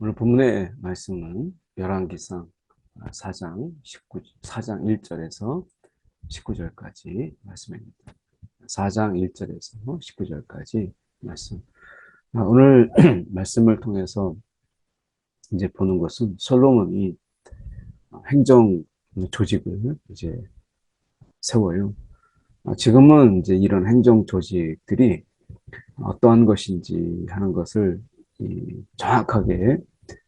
오늘 본문의 말씀은 열왕기상 4장 4장 1절에서 19절까지 말씀입니다. 4장 1절에서 19절까지 말씀. 오늘 말씀을 통해서 이제 보는 것은 솔로몬이 행정 조직을 이제 세워요. 지금은 이제 이런 행정 조직들이 어떠한 것인지 하는 것을 정확하게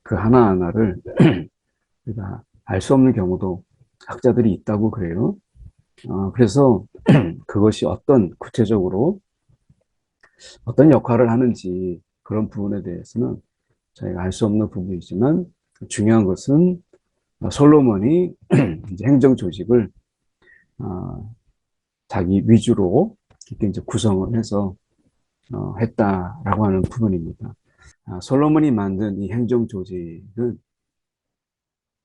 그 하나하나를 우리가 알 수 없는 경우도 학자들이 있다고 그래요. 그래서 그것이 구체적으로 어떤 역할을 하는지 그런 부분에 대해서는 저희가 알 수 없는 부분이지만 중요한 것은 솔로몬이 이제 행정 조직을 자기 위주로 이렇게 이제 구성을 해서 했다라고 하는 부분입니다. 솔로몬이 만든 이 행정 조직은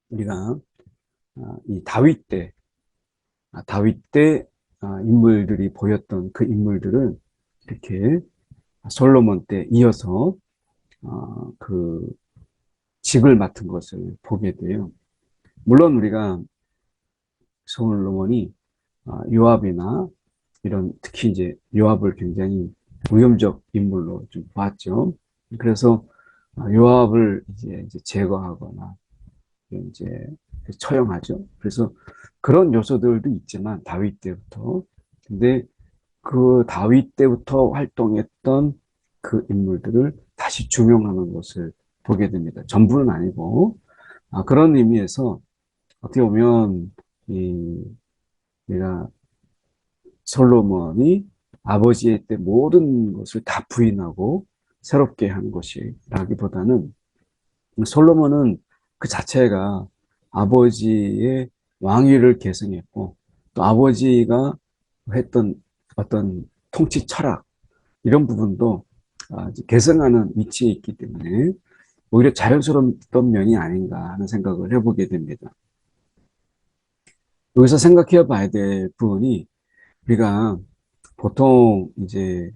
우리가 이 다윗 때 인물들이 보였던 그 인물들은 이렇게 솔로몬 때 이어서 그 직을 맡은 것을 보게 돼요. 물론 우리가 솔로몬이 요압이나 이런 특히 이제 요압을 굉장히 위험적 인물로 좀 봤죠. 그래서 요압을 이제 제거하거나 이제 처형하죠. 그래서 그런 요소들도 있지만 다윗 때부터 근데 그 다윗 때부터 활동했던 그 인물들을 다시 중용하는 것을 보게 됩니다. 전부는 아니고 그런 의미에서 어떻게 보면 이 내가 솔로몬이 아버지의 때 모든 것을 다 부인하고 새롭게 한 것이라기보다는 솔로몬은 그 자체가 아버지의 왕위를 계승했고 또 아버지가 했던 어떤 통치 철학 이런 부분도 개선하는 위치에 있기 때문에 오히려 자연스러웠던 면이 아닌가 하는 생각을 해보게 됩니다. 여기서 생각해 봐야 될 부분이 우리가 보통 이제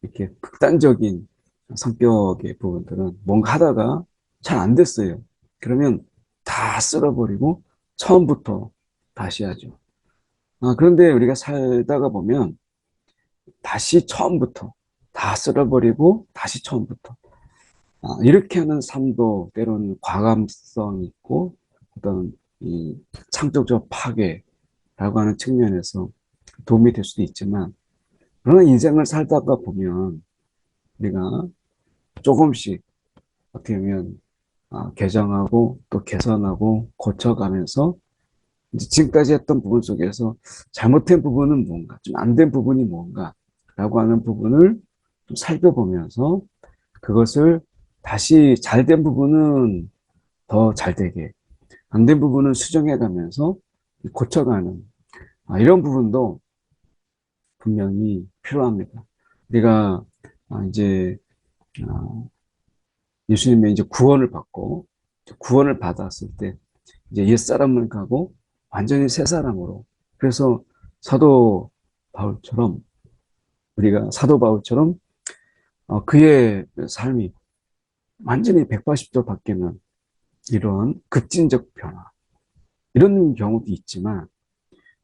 이렇게 극단적인 성격의 부분들은 뭔가 하다가 잘 안 됐어요. 그러면 다 쓸어버리고 처음부터 다시 하죠. 그런데 우리가 살다가 보면 다시 처음부터 다 쓸어버리고 다시 처음부터 이렇게 하는 삶도 때로는 과감성 있고 어떤 이 창조적 파괴라고 하는 측면에서 도움이 될 수도 있지만 그러나 인생을 살다가 보면 우리가 조금씩 어떻게 보면 개정하고 또 개선하고 고쳐가면서 이제 지금까지 했던 부분 속에서 잘못된 부분은 뭔가 좀 안 된 부분이 뭔가라고 하는 부분을 좀 살펴보면서 그것을 다시 잘된 부분은 더 잘되게 안 된 부분은 수정해가면서 고쳐가는 이런 부분도 분명히 필요합니다. 우리가 이제 예수님의 이제 구원을 받았을 때 이제 옛사람을 가고 완전히 새 사람으로 그래서 사도 바울처럼 우리가 사도 바울처럼 그의 삶이 완전히 180도 바뀌는 이런 급진적 변화 이런 경우도 있지만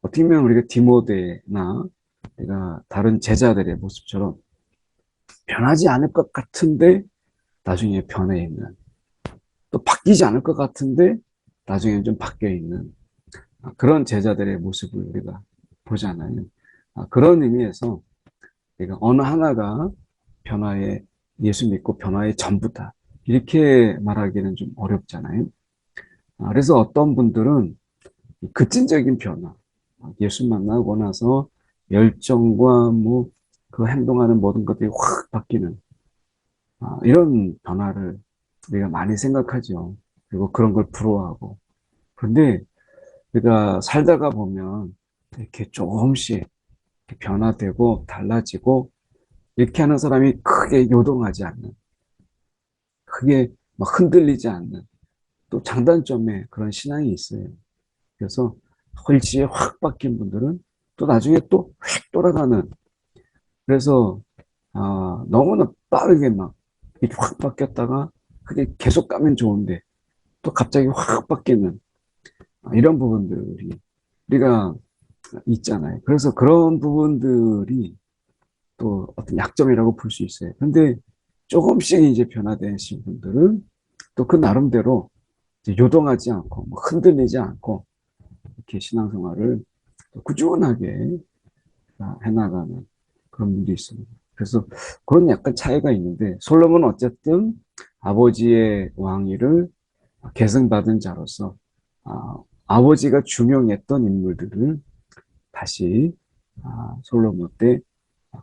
어떻게 보면 우리가 디모데나 내가 다른 제자들의 모습처럼 변하지 않을 것 같은데 나중에 변해 있는 또 바뀌지 않을 것 같은데 나중에 좀 바뀌어 있는 그런 제자들의 모습을 우리가 보잖아요. 그런 의미에서 우리가 어느 하나가 변화의 예수 믿고 변화의 전부다 이렇게 말하기는 좀 어렵잖아요. 그래서 어떤 분들은 급진적인 변화, 예수 만나고 나서 열정과 뭐 그 행동하는 모든 것들이 확 바뀌는 이런 변화를 우리가 많이 생각하죠. 그리고 그런 걸 부러워하고. 그런데 우리가 살다가 보면 이렇게 조금씩 변화되고 달라지고 이렇게 하는 사람이 크게 요동하지 않는, 크게 막 흔들리지 않는 또 장단점에 그런 신앙이 있어요. 그래서 일시에 확 바뀐 분들은 또 나중에 또 휙 돌아가는 그래서 너무나 빠르게 막 이렇게 확 바뀌었다가 그게 계속 가면 좋은데 또 갑자기 확 바뀌는 이런 부분들이 우리가 있잖아요. 그래서 그런 부분들이 또 어떤 약점이라고 볼 수 있어요. 근데 조금씩 이제 변화되신 분들은 또 그 나름대로 이제 요동하지 않고 뭐 흔들리지 않고 이렇게 신앙생활을 꾸준하게 해나가는 그런 분도 있습니다. 그래서 그런 약간 차이가 있는데 솔로몬은 어쨌든 아버지의 왕위를 계승받은 자로서 아버지가 중용했던 인물들을 다시 솔로몬 때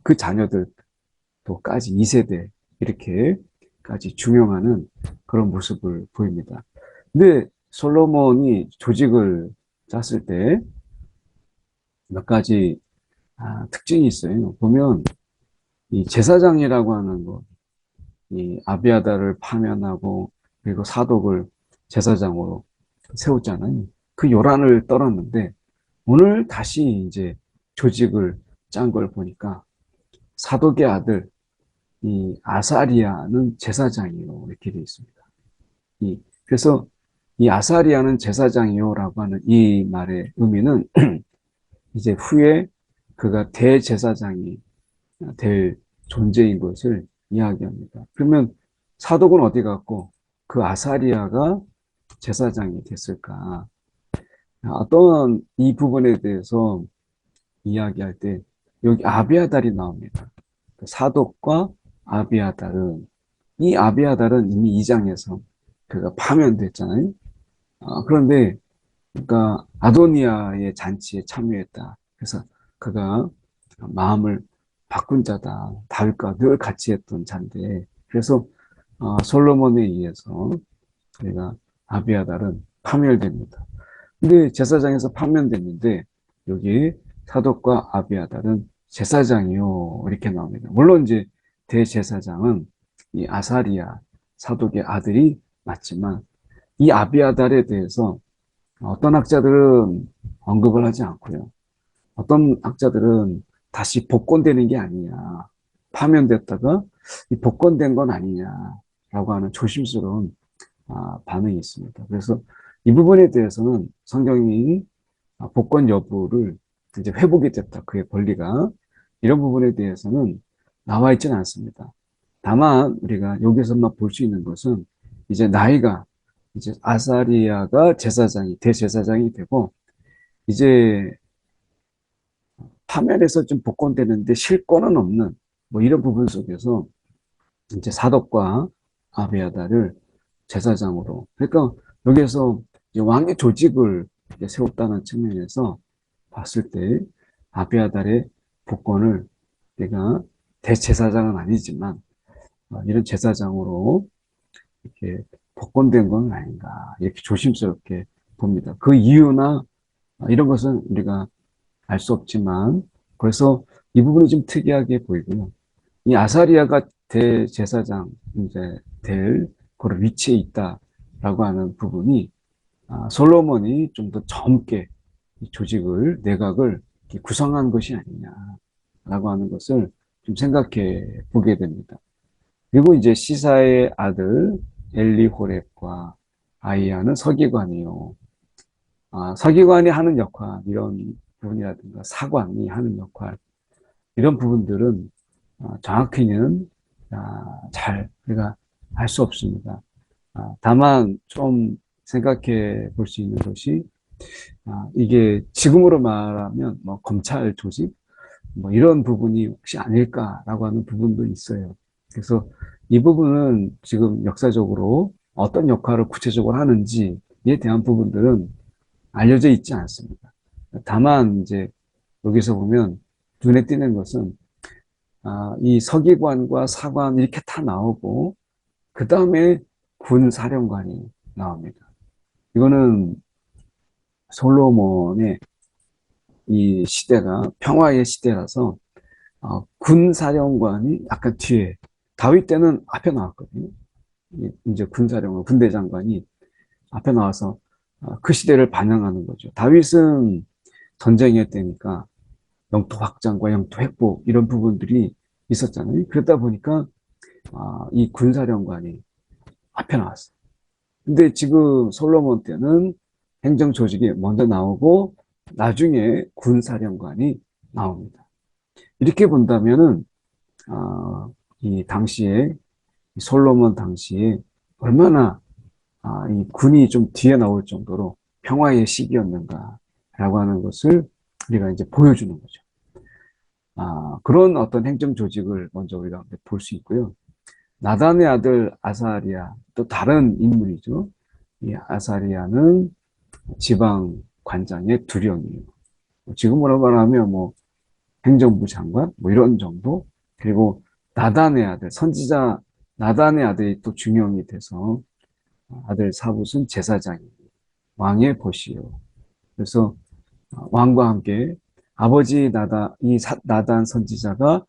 그 자녀들도까지 2세대 이렇게까지 중용하는 그런 모습을 보입니다. 근데 솔로몬이 조직을 짰을 때 몇 가지 특징이 있어요. 보면 이 제사장이라고 하는 거, 이 아비아다를 파면하고 그리고 사독을 제사장으로 세웠잖아요. 그 요란을 떨었는데 오늘 다시 이제 조직을 짠 걸 보니까 사독의 아들 이 아사리아는 제사장이요 이렇게 되어 있습니다. 그래서 이 아사리아는 제사장이요라고 하는 이 말의 의미는 이제 후에 그가 대제사장이 될 존재인 것을 이야기합니다. 그러면 사독은 어디 갔고 그 아사리아가 제사장이 됐을까? 어떤 이 부분에 대해서 이야기할 때 여기 아비아달이 나옵니다. 사독과 아비아달은 이 아비아달은 이미 2장에서 그가 파면됐잖아요. 그런데 그러니까 아도니아의 잔치에 참여했다. 그래서 그가 마음을 바꾼 자다. 다윗과 늘 같이 했던 자인데 그래서 솔로몬에 의해서 우리가 아비아달은 파멸됩니다. 근데 제사장에서 파면됐는데 여기 사독과 아비아달은 제사장이요 이렇게 나옵니다. 물론 이제 대제사장은 이 아사리아 사독의 아들이 맞지만 이 아비아달에 대해서 어떤 학자들은 언급을 하지 않고요. 어떤 학자들은 다시 복권되는 게 아니냐. 파면됐다가 복권된 건 아니냐라고 하는 조심스러운 반응이 있습니다. 그래서 이 부분에 대해서는 성경이 복권 여부를 이제 회복이 됐다. 그의 권리가 이런 부분에 대해서는 나와 있지는 않습니다. 다만 우리가 여기서만 볼 수 있는 것은 이제 나이가 이제 아사리아가 제사장이 대제사장이 되고 이제 파면에서 좀 복권되는데 실권은 없는 뭐 이런 부분 속에서 이제 사독과 아비아다를 제사장으로 그러니까 여기에서 왕의 조직을 세웠다는 측면에서 봤을 때 아비아달의 복권을 내가 대제사장은 아니지만 이런 제사장으로 이렇게 복권된 건 아닌가 이렇게 조심스럽게 봅니다. 그 이유나 이런 것은 우리가 알 수 없지만 그래서 이 부분이 좀 특이하게 보이고요. 이 아사리아가 대제사장 이제 될 그런 위치에 있다라고 하는 부분이 솔로몬이 좀 더 젊게 이 조직을 내각을 구성한 것이 아니냐라고 하는 것을 좀 생각해 보게 됩니다. 그리고 이제 시사의 아들 엘리호렙과 아이야는 서기관이요. 서기관이 하는 역할 이런 부분이라든가 사관이 하는 역할 이런 부분들은 정확히는 잘 우리가 알 수 없습니다. 다만 좀 생각해 볼 수 있는 것이 이게 지금으로 말하면 뭐 검찰 조직 뭐 이런 부분이 혹시 아닐까라고 하는 부분도 있어요. 그래서 이 부분은 지금 역사적으로 어떤 역할을 구체적으로 하는지에 대한 부분들은 알려져 있지 않습니다. 다만 이제 여기서 보면 눈에 띄는 것은 이 서기관과 사관 이렇게 다 나오고 그 다음에 군 사령관이 나옵니다. 이거는 솔로몬의 이 시대가 평화의 시대라서 군 사령관이 약간 뒤에 다윗 때는 앞에 나왔거든요. 이제 군 사령관, 군대 장관이 앞에 나와서 그 시대를 반영하는 거죠. 다윗은 전쟁의 때니까 영토 확장과 영토 획복 이런 부분들이 있었잖아요. 그러다 보니까 이 군사령관이 앞에 나왔어요. 근데 지금 솔로몬 때는 행정 조직이 먼저 나오고 나중에 군사령관이 나옵니다. 이렇게 본다면은 이 당시에 솔로몬 당시에 얼마나 이 군이 좀 뒤에 나올 정도로 평화의 시기였는가라고 하는 것을 우리가 이제 보여주는 거죠. 그런 어떤 행정 조직을 먼저 우리가 볼 수 있고요. 나단의 아들 아사리아, 또 다른 인물이죠. 이 아사리아는 지방 관장의 두령이에요. 지금으로 말하면 뭐 행정부 장관 뭐 이런 정도. 그리고 나단의 아들 선지자 나단의 아들이 또 중용이 돼서 아들 사붓은 제사장이 왕의 보시요. 그래서 왕과 함께 아버지 나단 선지자가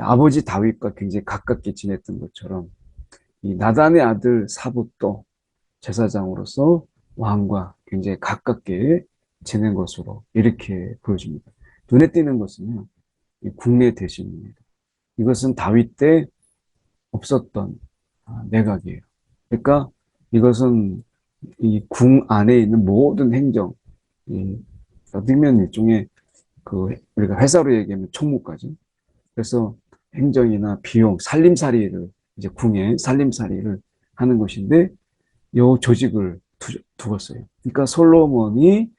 아버지 다윗과 굉장히 가깝게 지냈던 것처럼 이 나단의 아들 사붓도 제사장으로서 왕과 굉장히 가깝게 지낸 것으로 이렇게 보여집니다. 눈에 띄는 것은요, 이 국내 대신입니다. 이것은 다윗 때 없었던 내각이에요. 그러니까 이것은 이 궁 안에 있는 모든 행정, 어떻게 보면 일종의 우리가 회사로 얘기하면 총무까지. 그래서 행정이나 비용, 살림살이를, 이제 궁의 살림살이를 하는 것인데, 요 조직을 두었어요. 그러니까 솔로몬이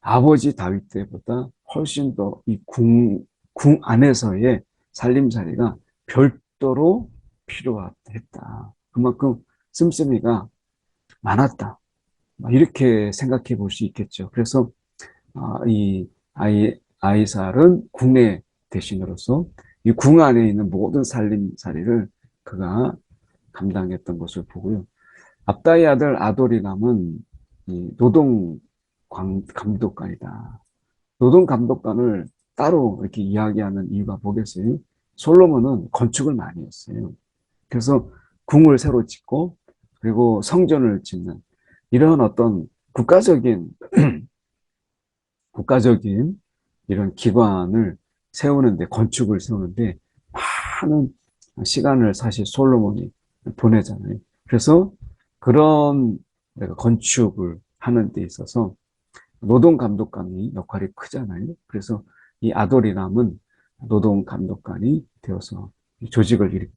아버지 다윗 때보다 훨씬 더 이 궁 안에서의 살림살이가 별도로 필요했다. 그만큼 씀씀이가 많았다. 이렇게 생각해 볼 수 있겠죠. 그래서 이 아이살은 궁의 대신으로서 이 궁 안에 있는 모든 살림살이를 그가 감당했던 것을 보고요. 압다의 아들 아도리람은 이 노동 감독관이다. 노동 감독관을 따로 이렇게 이야기하는 이유가 뭐겠어요? 솔로몬은 건축을 많이 했어요. 그래서 궁을 새로 짓고 그리고 성전을 짓는 이런 어떤 국가적인 이런 기관을 세우는데 건축을 세우는데 많은 시간을 사실 솔로몬이 보내잖아요. 그래서 그런 건축을 하는 데 있어서 노동감독관이 역할이 크잖아요. 그래서 이 아도리람은 노동감독관이 되어서 조직을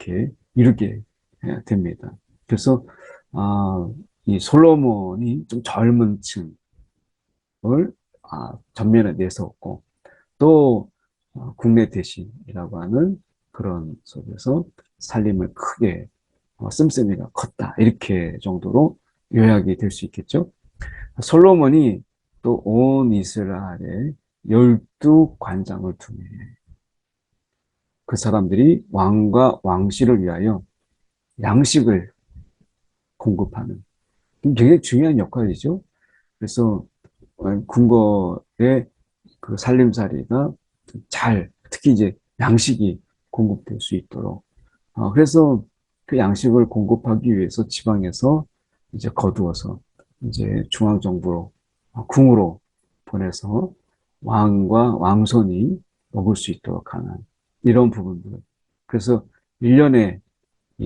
이루게 됩니다. 그래서 이 솔로몬이 좀 젊은 층을 전면에 내세웠고 또 국내 대신이라고 하는 그런 속에서 살림을 크게 씀씀이가 컸다. 이렇게 정도로 요약이 될 수 있겠죠. 솔로몬이 또 온 이스라엘에 12관장을 두매 그 사람들이 왕과 왕실을 위하여 양식을 공급하는 굉장히 중요한 역할이죠. 그래서 궁궐의 그 살림살이가 특히 이제 양식이 공급될 수 있도록 그래서 그 양식을 공급하기 위해서 지방에서 이제 거두어서 이제 중앙정부로 궁으로 보내서 왕과 왕손이 먹을 수 있도록 하는 이런 부분들. 그래서 1년에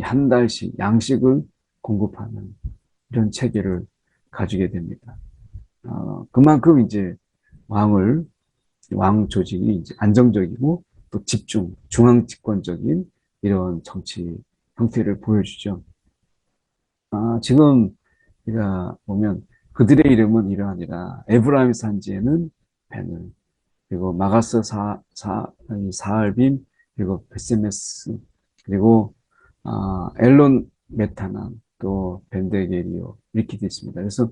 한 달씩 양식을 공급하는 이런 체계를 가지게 됩니다. 그만큼 이제 왕 조직이 이제 안정적이고 또 중앙 집권적인 이런 정치 형태를 보여주죠. 지금 우리가 보면 그들의 이름은 이러하니라. 에브라임 산지에는 베늘, 그리고 마가스 사알빔, 그리고 베세메스, 그리고 엘론 메타난, 또 벤데게리오 이렇게 되어 있습니다. 그래서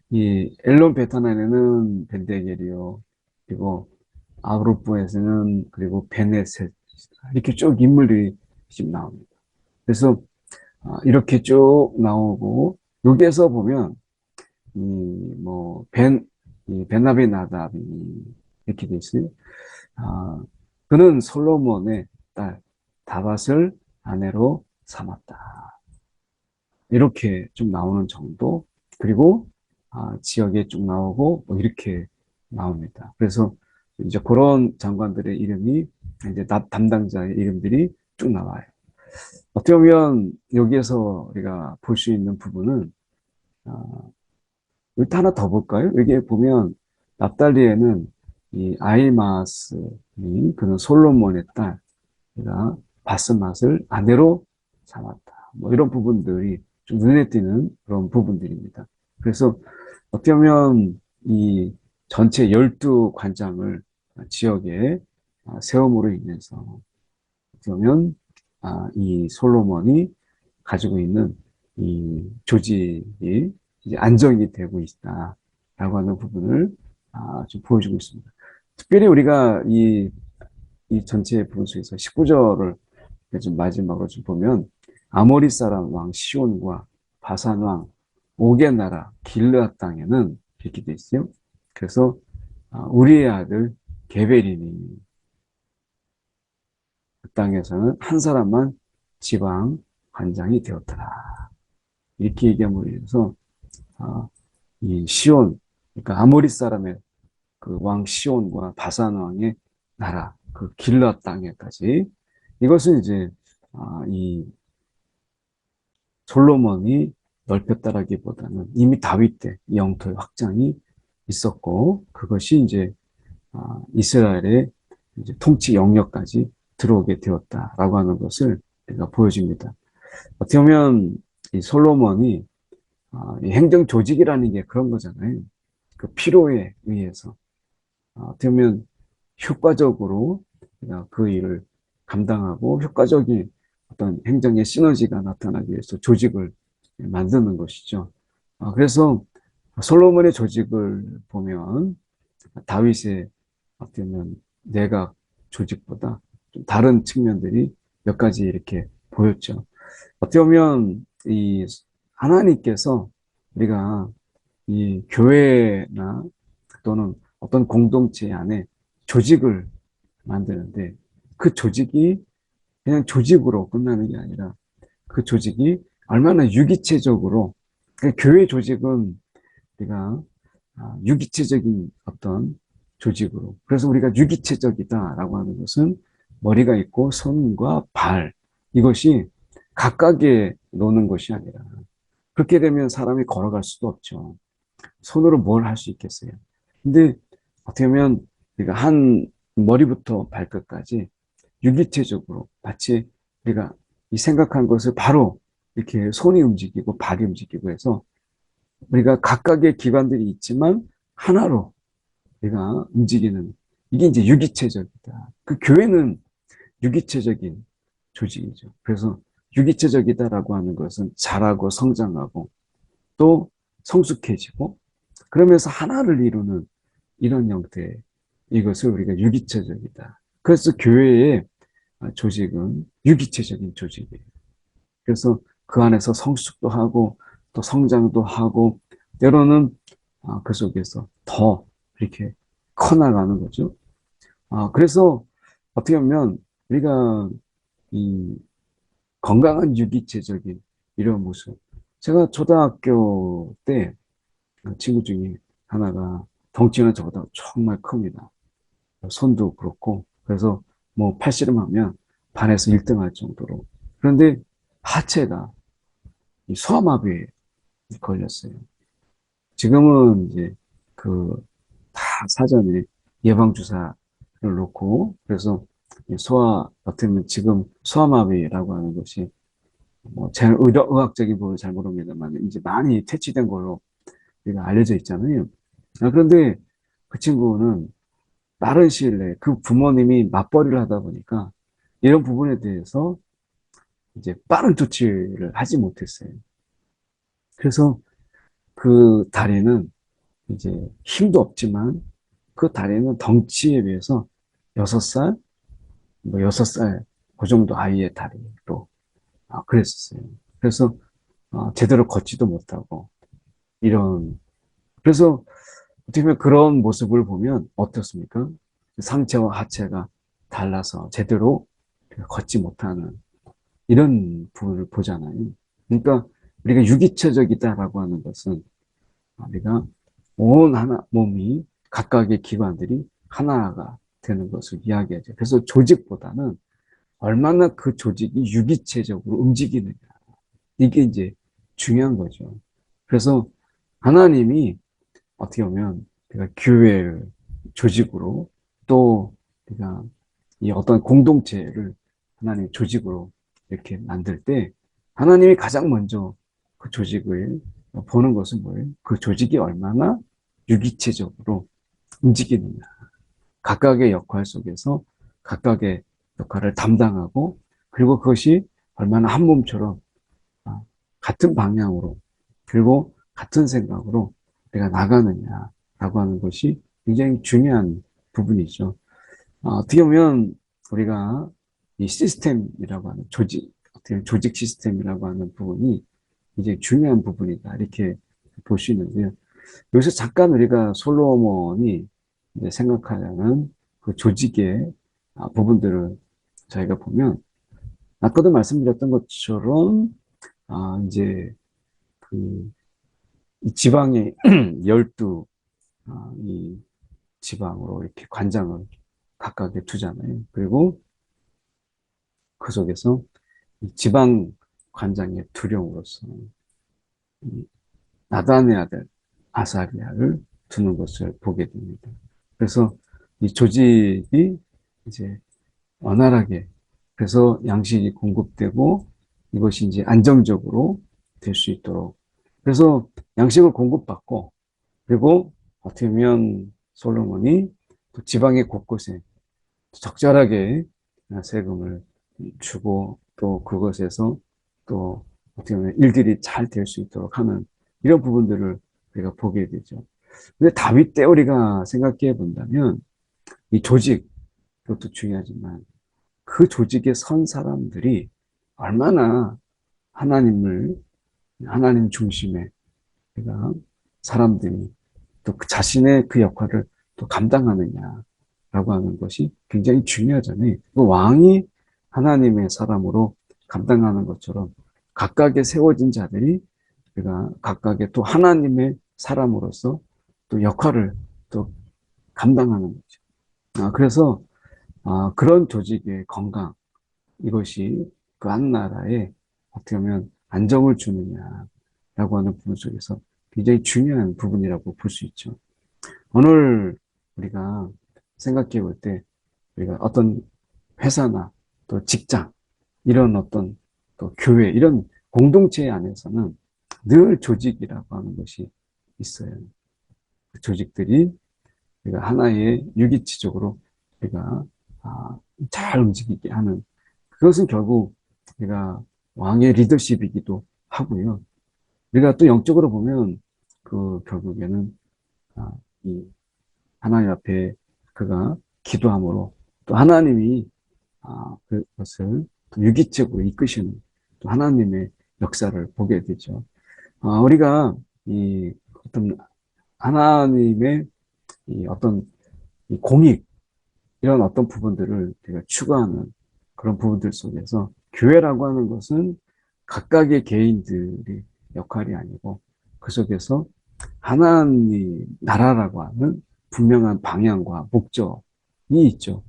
이 엘론 베타난에는 벤데게리오, 그리고 아브로프에서는 그리고 베네셋 이렇게 쭉 인물들이 지금 나옵니다. 그래서 이렇게 쭉 나오고 여기에서 보면 이 베나비 나답이 이렇게 돼 있어요. 그는 솔로몬의 딸 다밧을 아내로 삼았다. 이렇게 좀 나오는 정도. 그리고 지역에 쭉 나오고 뭐 이렇게 나옵니다. 그래서 이제 그런 장관들의 이름이 이제 담당자의 이름들이 쭉 나와요. 어떻게 보면 여기에서 우리가 볼 수 있는 부분은, 일단 하나 더 볼까요? 여기에 보면 납달리에는 이 아히마스이 그는 솔로몬의 딸, 그가 바스맛을 아내로 삼았다. 뭐 이런 부분들이 좀 눈에 띄는 그런 부분들입니다. 그래서 어떻게 보면 이 전체 12관장을 지역에 세움으로 인해서 어떻게 보면 이 솔로몬이 가지고 있는 이 조직이 이제 안정이 되고 있다라고 하는 부분을 좀 보여주고 있습니다. 특별히 우리가 이 전체 부분 속에서 19절을 좀 마지막으로 좀 보면 아모리 사람 왕 시온과 바산 왕 옥의 나라 길르앗 땅에는 이렇게 돼 있어요. 그래서 우리의 아들 게베린이 그 땅에서는 한 사람만 지방 관장이 되었더라. 이렇게 얘기함으로 인해서 이 시온, 그러니까 아모리 사람의 그 왕 시온과 바산 왕의 나라, 그 길르앗 땅에까지 이것은 이제 이 솔로몬이 넓혔다라기보다는 이미 다윗 때 영토의 확장이 있었고 그것이 이제 이스라엘의 이제 통치 영역까지 들어오게 되었다라고 하는 것을 우리가 보여줍니다. 어떻게 보면 이 솔로몬이 이 행정 조직이라는 게 그런 거잖아요. 그 필요에 의해서 어떻게 보면 효과적으로 그 일을 감당하고 효과적인 어떤 행정의 시너지가 나타나기 위해서 조직을 만드는 것이죠. 그래서 솔로몬의 조직을 보면 다윗의 어떻게 보면 내각 조직보다 좀 다른 측면들이 몇 가지 이렇게 보였죠. 어떻게 보면 이 하나님께서 우리가 이 교회나 또는 어떤 공동체 안에 조직을 만드는데 그 조직이 그냥 조직으로 끝나는 게 아니라 그 조직이 얼마나 유기체적으로 교회 조직은 우리가 유기체적인 어떤 조직으로 그래서 우리가 유기체적이다라고 하는 것은 머리가 있고 손과 발 이것이 각각에 노는 것이 아니라 그렇게 되면 사람이 걸어갈 수도 없죠. 손으로 뭘 할 수 있겠어요. 근데 어떻게 보면 우리가 한 머리부터 발끝까지 유기체적으로 마치 우리가 이 생각한 것을 바로 이렇게 손이 움직이고 발이 움직이고 해서 우리가 각각의 기관들이 있지만 하나로 우리가 움직이는 이게 이제 유기체적이다. 그 교회는 유기체적인 조직이죠. 그래서 유기체적이다라고 하는 것은 자라고 성장하고 또 성숙해지고 그러면서 하나를 이루는 이런 형태 이것을 우리가 유기체적이다. 그래서 교회의 조직은 유기체적인 조직이에요. 그래서 그 안에서 성숙도 하고 또 성장도 하고 때로는 그 속에서 더 이렇게 커나가는 거죠. 그래서 어떻게 보면 우리가 이 건강한 유기체적인 이런 모습. 제가 초등학교 때 친구 중에 하나가 덩치는 저보다 정말 큽니다. 손도 그렇고 그래서 뭐 팔씨름하면 반에서 1등 할 정도로 그런데 하체가 소아마비에 걸렸어요. 지금은 이제 그 다 사전에 예방주사를 놓고 그래서 소아 어떻게 지금 소아마비라고 하는 것이 뭐 제 의학적인 부분은 잘 모릅니다만 이제 많이 퇴치된 걸로 우리가 알려져 있잖아요. 그런데 그 친구는 빠른 시일 내에 그 부모님이 맞벌이를 하다 보니까 이런 부분에 대해서 이제 빠른 조치를 하지 못했어요. 그래서 그 다리는 이제 힘도 없지만 그 다리는 덩치에 비해서 6살, 뭐 6살 그 정도 아이의 다리로 그랬었어요. 그래서 제대로 걷지도 못하고 이런 그래서 어떻게 보면 그런 모습을 보면 어떻습니까? 상체와 하체가 달라서 제대로 걷지 못하는 이런 부분을 보잖아요. 그러니까 우리가 유기체적이다라고 하는 것은 우리가 온 하나 몸이 각각의 기관들이 하나가 되는 것을 이야기하죠. 그래서 조직보다는 얼마나 그 조직이 유기체적으로 움직이느냐. 이게 이제 중요한 거죠. 그래서 하나님이 어떻게 보면 우리가 교회를 조직으로 또 우리가 이 어떤 공동체를 하나님 조직으로 이렇게 만들 때 하나님이 가장 먼저 그 조직을 보는 것은 뭐예요? 그 조직이 얼마나 유기체적으로 움직이느냐. 각각의 역할 속에서 각각의 역할을 담당하고 그리고 그것이 얼마나 한 몸처럼 같은 방향으로 그리고 같은 생각으로 내가 나가느냐라고 하는 것이 굉장히 중요한 부분이죠. 어떻게 보면 우리가 이 시스템이라고 하는 조직, 어떻게 보면 조직 시스템이라고 하는 부분이 굉장히 중요한 부분이다. 이렇게 볼 수 있는데요. 여기서 잠깐 우리가 솔로몬이 이제 생각하려는 그 조직의 부분들을 저희가 보면 아까도 말씀드렸던 것처럼 이제 그 지방의 12 이 지방으로 이렇게 관장을 각각에 두잖아요. 그리고 그 속에서 이 지방 관장의 두령으로서 나단의 아들 아사리아를 두는 것을 보게 됩니다. 그래서 이 조직이 이제 원활하게 그래서 양식이 공급되고 이것이 이제 안정적으로 될 수 있도록 그래서 양식을 공급받고 그리고 어떻게 보면 솔로몬이 또 지방의 곳곳에 적절하게 세금을 주고 또 그것에서 또 어떻게 보면 일들이 잘 될 수 있도록 하는 이런 부분들을 우리가 보게 되죠. 근데 다윗 때 우리가 생각해 본다면 이 조직, 그것도 중요하지만 그 조직에 선 사람들이 얼마나 하나님을, 하나님 중심의 그러니까 사람들이 또 그 자신의 그 역할을 또 감당하느냐라고 하는 것이 굉장히 중요하잖아요. 그 왕이 하나님의 사람으로 감당하는 것처럼 각각의 세워진 자들이 그가 각각의 또 하나님의 사람으로서 또 역할을 또 감당하는 거죠. 그래서 그런 조직의 건강 이것이 그 한 나라에 어떻게 보면 안정을 주느냐라고 하는 부분 속에서 굉장히 중요한 부분이라고 볼 수 있죠. 오늘 우리가 생각해 볼 때 우리가 어떤 회사나 또 직장 이런 어떤 또 교회 이런 공동체 안에서는 늘 조직이라고 하는 것이 있어요. 그 조직들이 우리가 하나의 유기체적으로 우리가 잘 움직이게 하는 그것은 결국 우리가 왕의 리더십이기도 하고요. 우리가 또 영적으로 보면 그 결국에는 이 하나님 앞에 그가 기도함으로 또 하나님이 그것을 또 유기적으로 이끄시는 또 하나님의 역사를 보게 되죠. 우리가 이 어떤 하나님의 이 어떤 이 공익 이런 어떤 부분들을 우리가 추구하는 그런 부분들 속에서 교회라고 하는 것은 각각의 개인들의 역할이 아니고 그 속에서 하나님 나라라고 하는 분명한 방향과 목적이 있죠.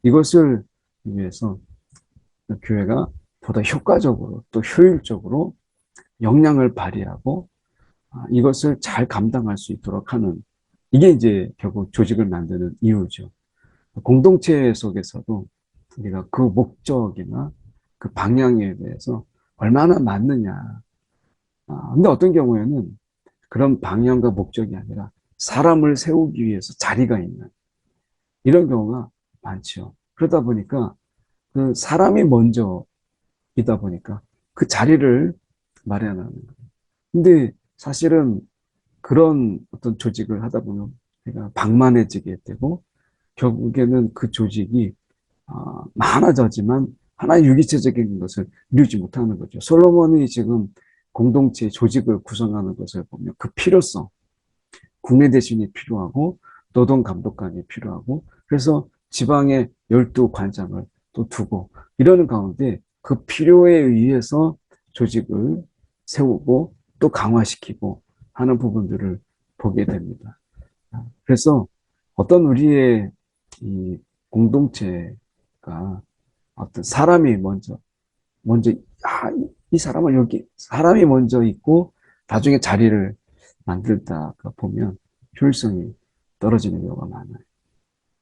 이것을 위해서 교회가 보다 효과적으로 또 효율적으로 역량을 발휘하고 이것을 잘 감당할 수 있도록 하는 이게 이제 결국 조직을 만드는 이유죠. 공동체 속에서도 우리가 그 목적이나 그 방향에 대해서 얼마나 맞느냐. 근데 어떤 경우에는 그런 방향과 목적이 아니라 사람을 세우기 위해서 자리가 있는 이런 경우가 많죠. 그러다 보니까 그 사람이 먼저이다 보니까 그 자리를 마련하는 거예요. 근데 사실은 그런 어떤 조직을 하다 보면 내가 방만해지게 되고 결국에는 그 조직이 많아졌지만 하나의 유기체적인 것을 이루지 못하는 거죠. 솔로몬이 지금 공동체 조직을 구성하는 것을 보면 그 필요성, 국내 대신이 필요하고 노동 감독관이 필요하고 그래서 지방에 12 관장을 또 두고 이러는 가운데 그 필요에 의해서 조직을 세우고 또 강화시키고 하는 부분들을 보게 됩니다. 그래서 어떤 우리의 이 공동체가 어떤 사람이 먼저, 이 사람은 여기, 사람이 먼저 있고, 나중에 자리를 만들다가 보면 효율성이 떨어지는 경우가 많아요.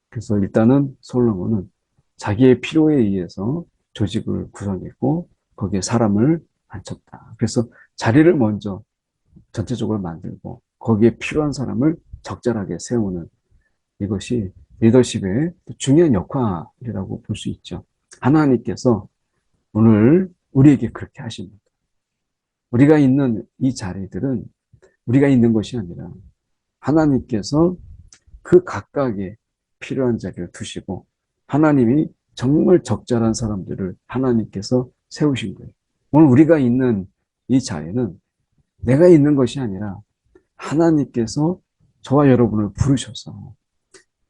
그래서 일단은 솔로몬은 자기의 필요에 의해서 조직을 구성했고, 거기에 사람을 앉혔다. 그래서 자리를 먼저 전체적으로 만들고, 거기에 필요한 사람을 적절하게 세우는 이것이 리더십의 중요한 역할이라고 볼 수 있죠. 하나님께서 오늘 우리에게 그렇게 하십니다. 우리가 있는 이 자리들은 우리가 있는 것이 아니라 하나님께서 그 각각의 필요한 자리를 두시고 하나님이 정말 적절한 사람들을 하나님께서 세우신 거예요. 오늘 우리가 있는 이 자리는 내가 있는 것이 아니라 하나님께서 저와 여러분을 부르셔서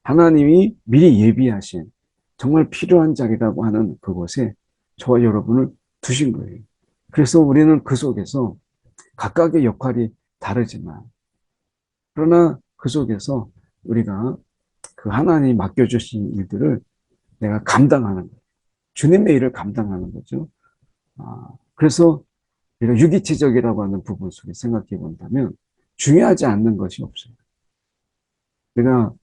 하나님이 미리 예비하신 정말 필요한 자리라고 하는 그곳에 저와 여러분을 두신 거예요. 그래서 우리는 그 속에서 각각의 역할이 다르지만 그러나 그 속에서 우리가 그 하나님이 맡겨주신 일들을 내가 감당하는 거예요. 주님의 일을 감당하는 거죠. 그래서 우리가 유기체적이라고 하는 부분 속에 생각해 본다면 중요하지 않는 것이 없어요. 우리가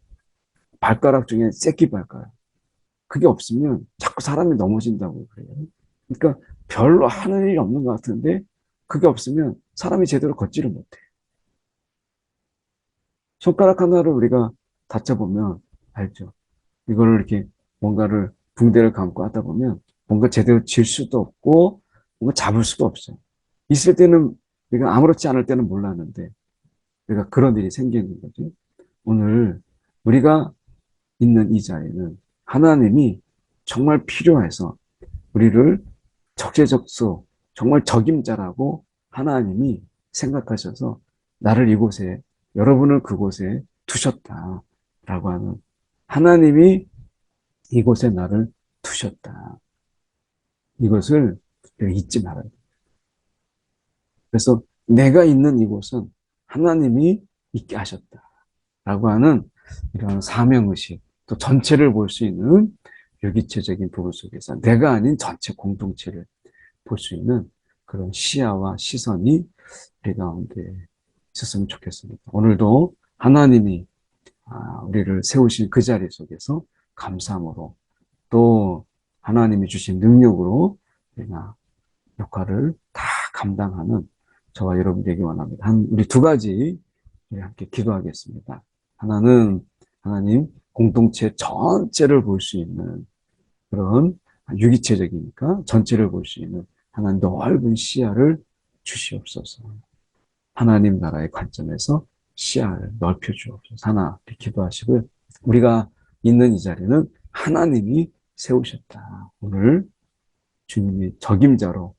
발가락 중에 새끼발가락 그게 없으면 자꾸 사람이 넘어진다고 그래요. 그러니까 별로 하는 일이 없는 것 같은데 그게 없으면 사람이 제대로 걷지를 못해. 손가락 하나를 우리가 다쳐보면 알죠. 이거를 이렇게 뭔가를 붕대를 감고 하다 보면 뭔가 제대로 질 수도 없고 뭔가 잡을 수도 없어요. 있을 때는 우리가 아무렇지 않을 때는 몰랐는데 우리가 그런 일이 생기는 거죠. 오늘 우리가 있는 이 자리는 하나님이 정말 필요해서 우리를 적재적소 정말 적임자라고 하나님이 생각하셔서 나를 이곳에 여러분을 그곳에 두셨다라고 하는 하나님이 이곳에 나를 두셨다. 이것을 잊지 말아야 돼. 그래서 내가 있는 이곳은 하나님이 있게 하셨다라고 하는 이런 사명의식 또 전체를 볼 수 있는 유기체적인 부분 속에서 내가 아닌 전체 공동체를 볼 수 있는 그런 시야와 시선이 우리 가운데 있었으면 좋겠습니다. 오늘도 하나님이 우리를 세우신 그 자리 속에서 감사함으로 또 하나님이 주신 능력으로 우리가 역할을 다 감당하는 저와 여러분 되기 원합니다. 우리 두 가지 우리 함께 기도하겠습니다. 하나는 하나님 공동체 전체를 볼 수 있는 그런 유기체적이니까 전체를 볼 수 있는 하나님 넓은 시야를 주시옵소서. 하나님 나라의 관점에서 시야를 넓혀 주옵소서. 하나 기도하시고요. 우리가 있는 이 자리는 하나님이 세우셨다. 오늘 주님이 적임자로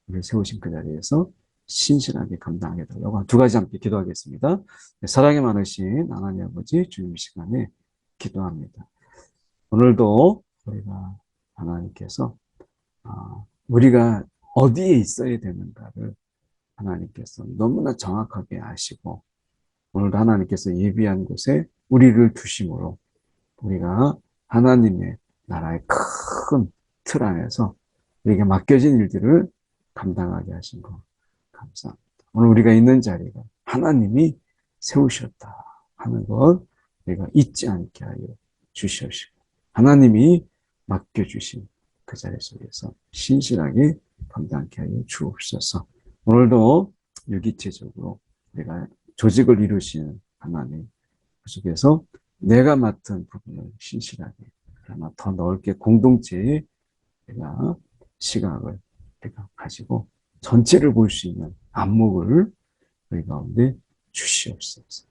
우리를 세우신 그 자리에서 신실하게 감당하게 달라고 두 가지 함께 기도하겠습니다. 사랑이 많으신 하나님 아버지 주님 시간에 기도합니다. 오늘도 우리가 하나님께서 우리가 어디에 있어야 되는가를 하나님께서 너무나 정확하게 아시고 오늘도 하나님께서 예비한 곳에 우리를 두심으로 우리가 하나님의 나라의 큰 틀 안에서 우리에게 맡겨진 일들을 감당하게 하신 것 감사합니다. 오늘 우리가 있는 자리가 하나님이 세우셨다 하는 것 우리가 잊지 않게 하여 주시옵시고 하나님이 맡겨주신 그 자리 속에서 신실하게 감당케 하여 주옵소서. 오늘도 유기체적으로 내가 조직을 이루시는 하나님 그 속에서 내가 맡은 부분을 신실하게 그러나 더 넓게 공동체에 내가 시각을 내가 가지고 전체를 볼 수 있는 안목을 우리 가운데 주시옵소서.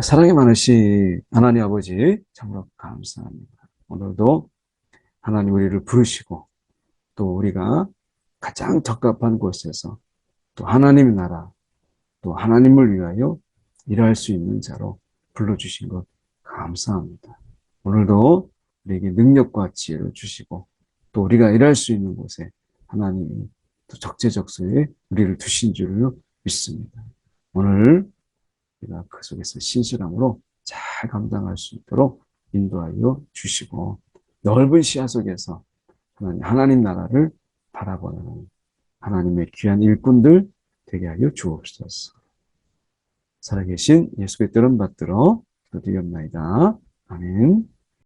사랑이 많으신 하나님 아버지 참으로 감사합니다. 오늘도 하나님 우리를 부르시고 또 우리가 가장 적합한 곳에서 또 하나님의 나라 또 하나님을 위하여 일할 수 있는 자로 불러주신 것 감사합니다. 오늘도 우리에게 능력과 지혜를 주시고 또 우리가 일할 수 있는 곳에 하나님이 또 적재적소에 우리를 두신 줄을 믿습니다. 오늘 우리가 그 속에서 신실함으로 잘 감당할 수 있도록 인도하여 주시고 넓은 시야 속에서 하나님 나라를 바라보는 하나님의 귀한 일꾼들 되게 하여 주옵소서. 살아계신 예수의 뜻을 받들어 드리옵나이다. 아멘.